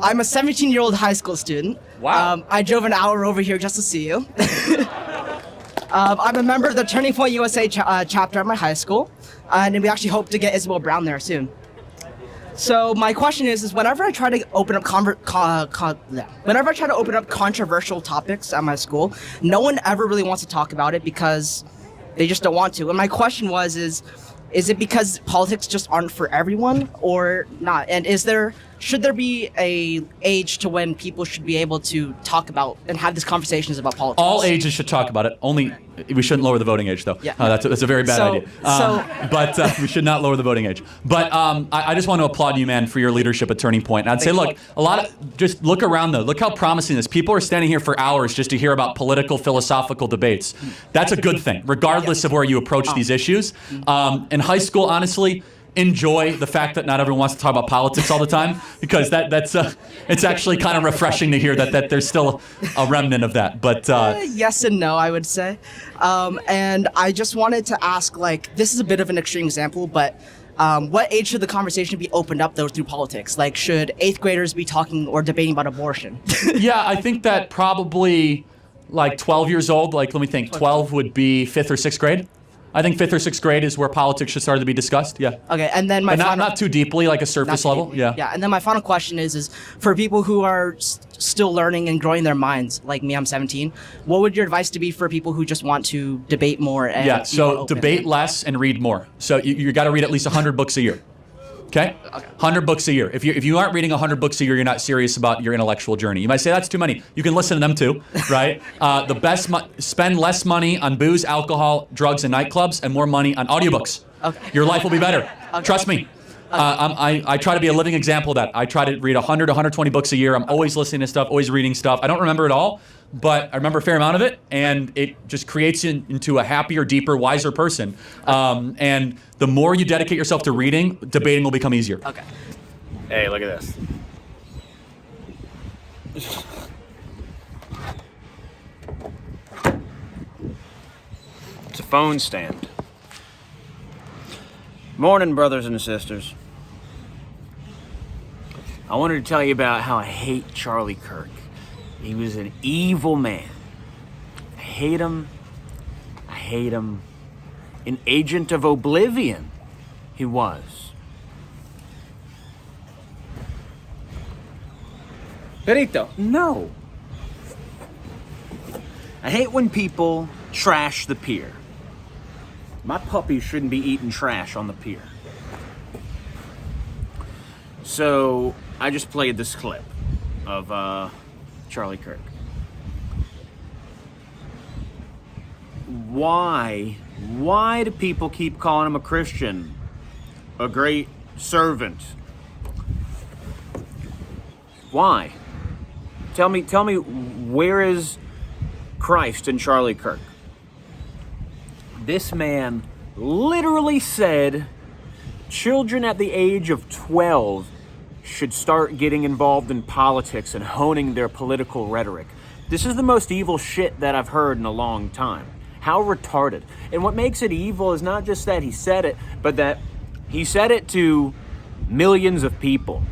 I'm a 17-year-old high school student. Wow. I drove an hour over here just to see you. I'm a member of the Turning Point USA chapter at my high school, and we actually hope to get Isabel Brown there soon. So my question is whenever I try to open up controversial topics at my school, no one ever really wants to talk about it because they just don't want to. And my question is it because politics just aren't for everyone or not? And should there be a age to when people should be able to talk about and have these conversations about politics? All ages should talk about it. Only we shouldn't lower the voting age, though. Yeah. That's a very bad idea. But we should not lower the voting age. But I just want to applaud you, man, for your leadership at Turning Point. And I'd say, look, just look around, though. Look how promising this. People are standing here for hours just to hear about political, philosophical debates. That's a good thing, regardless of where you approach these issues. In high school, honestly, enjoy the fact that not everyone wants to talk about politics all the time, because it's actually kind of refreshing to hear that there's still a remnant of that. But yes and no, I would say. And I just wanted to ask, this is a bit of an extreme example, but what age should the conversation be opened up, though, through politics? Like, should 8th graders be talking or debating about abortion? Yeah, I think that probably 12 years old, let me think, 12 would be 5th or 6th grade. I think 5th or 6th grade is where politics should start to be discussed. Yeah. Okay, and then not too deeply, like a surface level. Yeah. Yeah, and then my final question is for people who are still learning and growing their minds, like me, I'm 17. What would your advice to be for people who just want to debate more? And so debate less and read more. So you got to read at least 100 books a year. Okay? 100 books a year. If you aren't reading 100 books a year, you're not serious about your intellectual journey. You might say that's too many. You can listen to them too, right? Spend less money on booze, alcohol, drugs, and nightclubs, and more money on audiobooks. Okay. Your life will be better. Okay. Trust me. I try to be a living example of that. I try to read 100 to 120 books a year. I'm always listening to stuff, always reading stuff. I don't remember it all, but I remember a fair amount of it, and it just creates you into a happier, deeper, wiser person. And the more you dedicate yourself to reading, debating will become easier. Okay. Hey, look at this. It's a phone stand. Morning, brothers and sisters. I wanted to tell you about how I hate Charlie Kirk. He was an evil man. I hate him. I hate him. An agent of oblivion, he was. Perito. No. I hate when people trash the pier. My puppies shouldn't be eating trash on the pier. So I just played this clip of Charlie Kirk. Why do people keep calling him a Christian, a great servant? Why? Tell me, where is Christ in Charlie Kirk? This man literally said children at the age of 12 should start getting involved in politics and honing their political rhetoric. This is the most evil shit that I've heard in a long time. How retarded. And what makes it evil is not just that he said it, but that he said it to millions of people.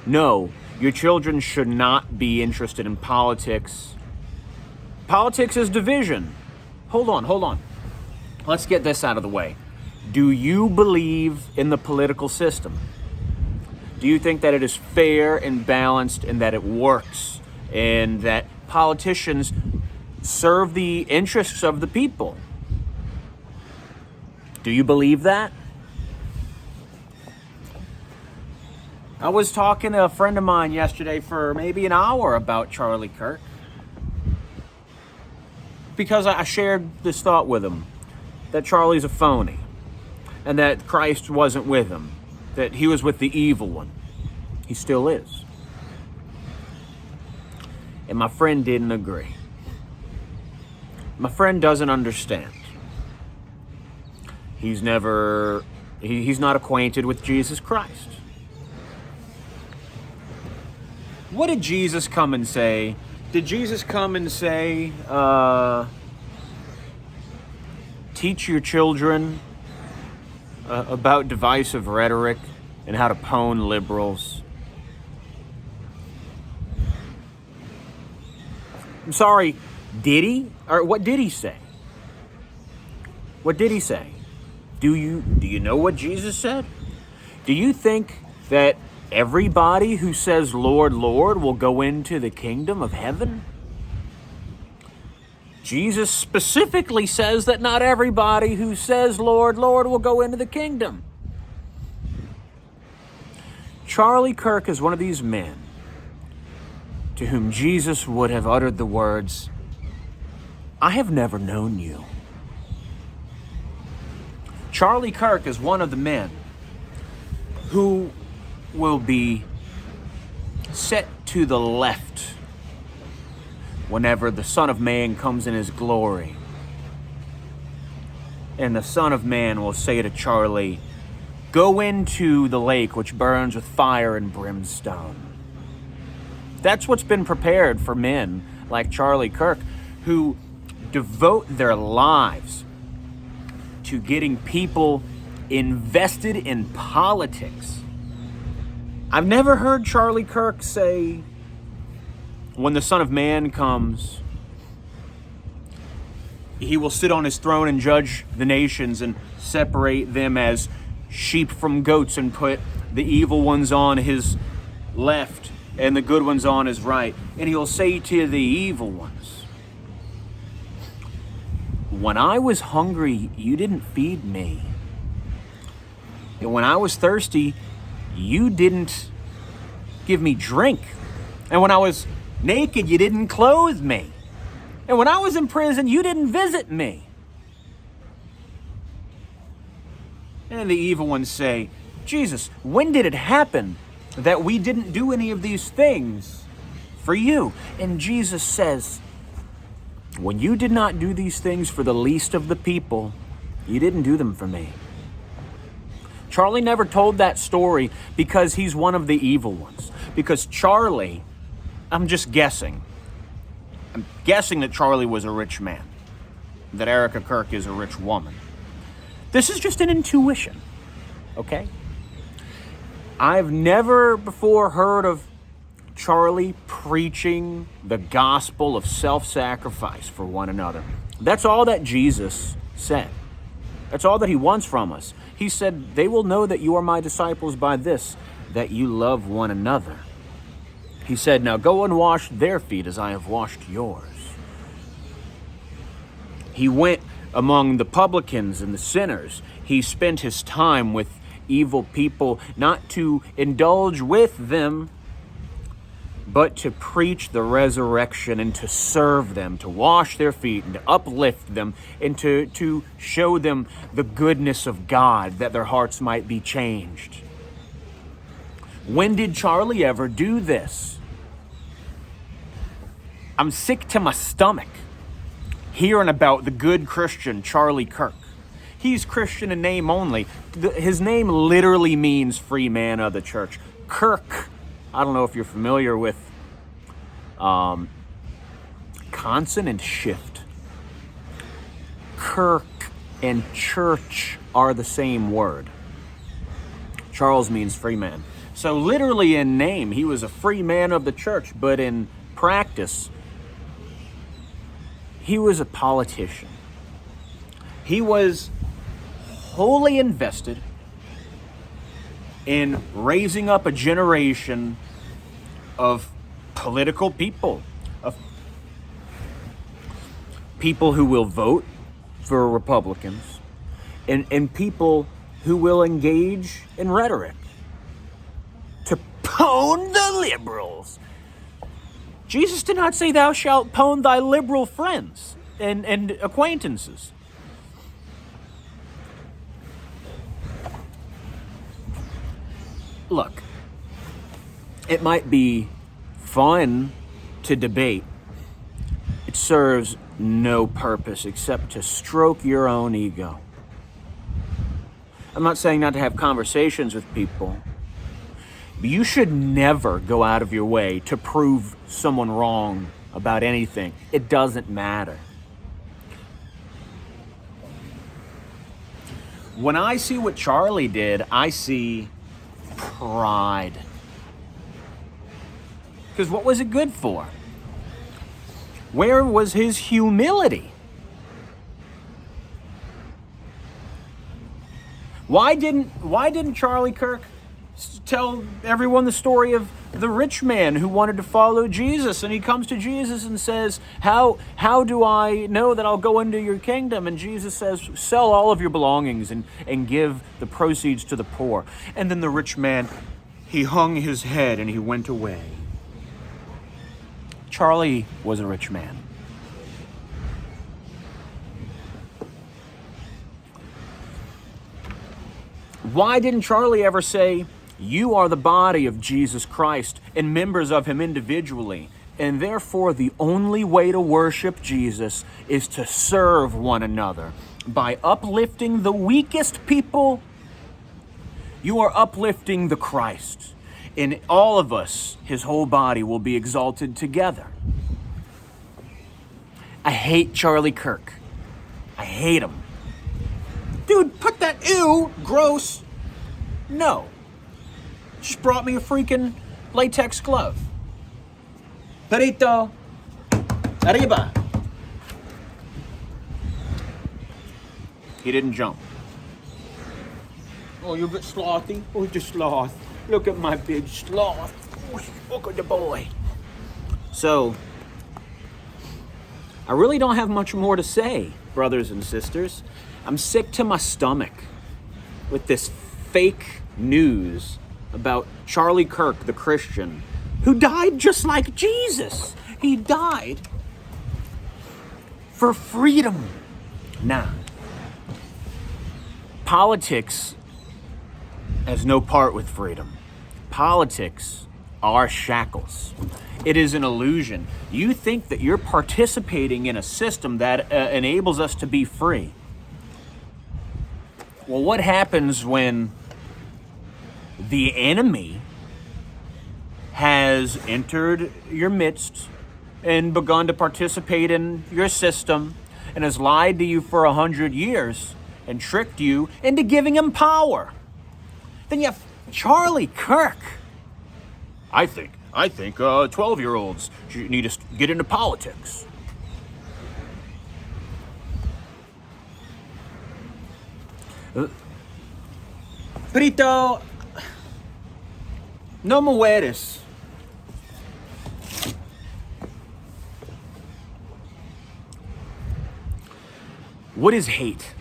No, your children should not be interested in politics. Politics is division. Hold on. Let's get this out of the way. Do you believe in the political system? Do you think that it is fair and balanced and that it works and that politicians serve the interests of the people? Do you believe that? I was talking to a friend of mine yesterday for maybe an hour about Charlie Kirk because I shared this thought with him that Charlie's a phony and that Christ wasn't with him, that he was with the evil one. He still is. And my friend didn't agree. My friend doesn't understand. He's not acquainted with Jesus Christ. What did Jesus come and say? Did Jesus come and say, teach your children about divisive rhetoric and how to pwn liberals. I'm sorry, did he? Or what did he say? What did he say? Do you know what Jesus said? Do you think that everybody who says, Lord, Lord, will go into the kingdom of heaven? Jesus specifically says that not everybody who says, Lord, Lord, will go into the kingdom. Charlie Kirk is one of these men to whom Jesus would have uttered the words, I have never known you. Charlie Kirk is one of the men who will be set to the left whenever the Son of Man comes in his glory. And the Son of Man will say to Charlie, go into the lake which burns with fire and brimstone. That's what's been prepared for men like Charlie Kirk, who devote their lives to getting people invested in politics. I've never heard Charlie Kirk say, when the Son of Man comes, he will sit on his throne and judge the nations and separate them as sheep from goats and put the evil ones on his left and the good ones on his right. And he'll say to the evil ones, when I was hungry, you didn't feed me. And when I was thirsty, you didn't give me drink. And when I was naked, you didn't clothe me. And when I was in prison, you didn't visit me. And the evil ones say, Jesus, when did it happen that we didn't do any of these things for you? And Jesus says, when you did not do these things for the least of the people, you didn't do them for me. Charlie never told that story because he's one of the evil ones. Because Charlie, I'm just guessing. I'm guessing that Charlie was a rich man. That Erica Kirk is a rich woman. This is just an intuition, okay? I've never before heard of Charlie preaching the gospel of self-sacrifice for one another. That's all that Jesus said. That's all that he wants from us. He said, they will know that you are my disciples by this, that you love one another. He said, now go and wash their feet as I have washed yours. He went among the publicans and the sinners. He spent his time with evil people, not to indulge with them, but to preach the resurrection and to serve them, to wash their feet and to uplift them and to show them the goodness of God, that their hearts might be changed. When did Charlie ever do this? I'm sick to my stomach hearing about the good Christian Charlie Kirk. He's Christian in name only. His name literally means free man of the church. Kirk, I don't know if you're familiar with consonant shift. Kirk and church are the same word. Charles means free man. So literally in name, he was a free man of the church, but in practice, he was a politician. He was wholly invested in raising up a generation of political people, of people who will vote for Republicans, and people who will engage in rhetoric to pwn the liberals. Jesus did not say, thou shalt pwn thy liberal friends and acquaintances. Look, it might be fun to debate. It serves no purpose except to stroke your own ego. I'm not saying not to have conversations with people, but you should never go out of your way to prove someone wrong about anything. It doesn't matter. When I see what Charlie did, I see pride. Because what was it good for? Where was his humility? Why didn't Charlie Kirk tell everyone the story of the rich man who wanted to follow Jesus, and he comes to Jesus and says, how do I know that I'll go into your kingdom? And Jesus says, sell all of your belongings and give the proceeds to the poor. And then the rich man, he hung his head and he went away. Charlie was a rich man. Why didn't Charlie ever say, you are the body of Jesus Christ and members of him individually, and therefore the only way to worship Jesus is to serve one another by uplifting the weakest people? You are uplifting the Christ. In all of us, his whole body will be exalted together. I hate Charlie Kirk. I hate him. Dude, put that, ew, gross. No. Just brought me a freaking latex glove. Perito. Arriba. He didn't jump. Oh, you're a bit slothy. Oh, the sloth. Look at my big sloth. Oh, look at the boy. So, I really don't have much more to say, brothers and sisters. I'm sick to my stomach with this fake news about Charlie Kirk, the Christian, who died just like Jesus. He died for freedom. Nah. Politics has no part with freedom. Politics are shackles. It is an illusion. You think that you're participating in a system that enables us to be free. Well, what happens when the enemy has entered your midst and begun to participate in your system and has lied to you for 100 years and tricked you into giving him power? Then you have Charlie Kirk. I think 12-year-olds need to get into politics. Perito, no me mueres. What is hate?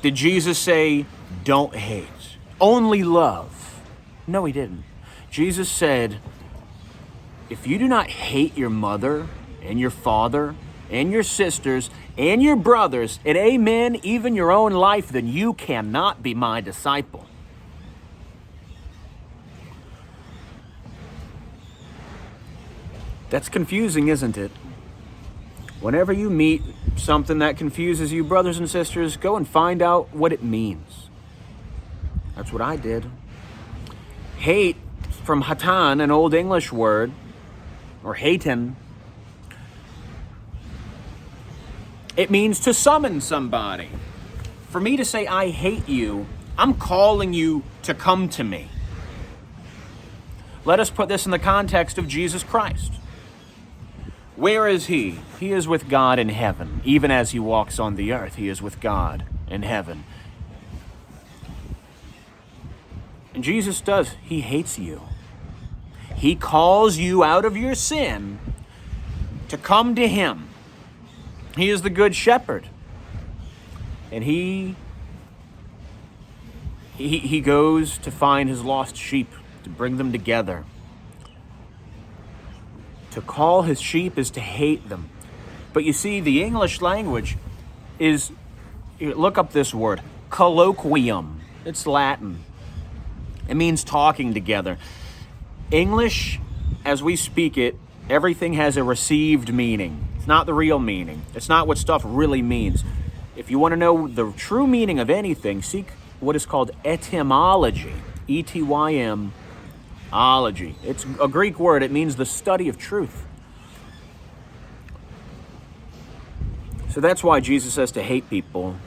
Did Jesus say, don't hate, only love? No, he didn't. Jesus said, if you do not hate your mother and your father and your sisters and your brothers, and amen, even your own life, then you cannot be my disciple. That's confusing, isn't it? Whenever you meet something that confuses you, brothers and sisters, go and find out what it means. That's what I did. Hate, from hatan, an Old English word, or haten, it means to summon somebody. For me to say I hate you, I'm calling you to come to me. Let us put this in the context of Jesus Christ. Where is he? He is with God in heaven. Even as he walks on the earth, he is with God in heaven. And Jesus does. He hates you. He calls you out of your sin to come to him. He is the good shepherd. And he goes to find his lost sheep, to bring them together. To call his sheep is to hate them. But you see, the English language is, look up this word, colloquium. It's Latin. It means talking together. English, as we speak it, everything has a received meaning. It's not the real meaning. It's not what stuff really means. If you want to know the true meaning of anything, seek what is called etymology. E-T-Y-M. Ology. It's a Greek word. It means the study of truth. So that's why Jesus says to hate people.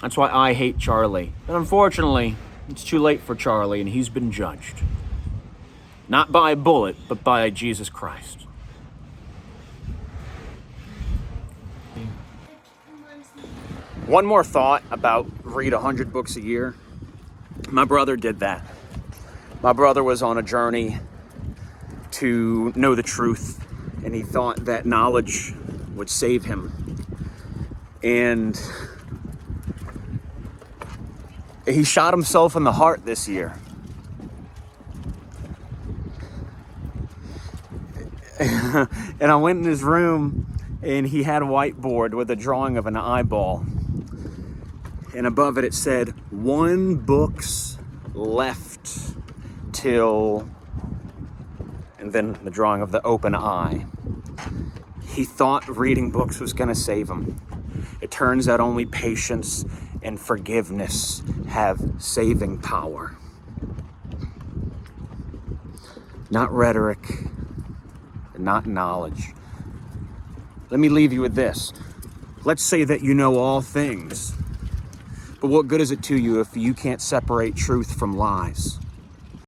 That's why I hate Charlie. And unfortunately, It's too late for Charlie, and he's been judged. Not by a bullet, but by Jesus Christ. One more thought about read 100 books a year. My brother did that. My brother was on a journey to know the truth, and he thought that knowledge would save him. And he shot himself in the heart this year. And I went in his room, and he had a whiteboard with a drawing of an eyeball. And above it said, 1 book's left till, and then the drawing of the open eye. He thought reading books was going to save him. It turns out only patience and forgiveness have saving power. Not rhetoric, and not knowledge. Let me leave you with this. Let's say that you know all things, but what good is it to you if you can't separate truth from lies?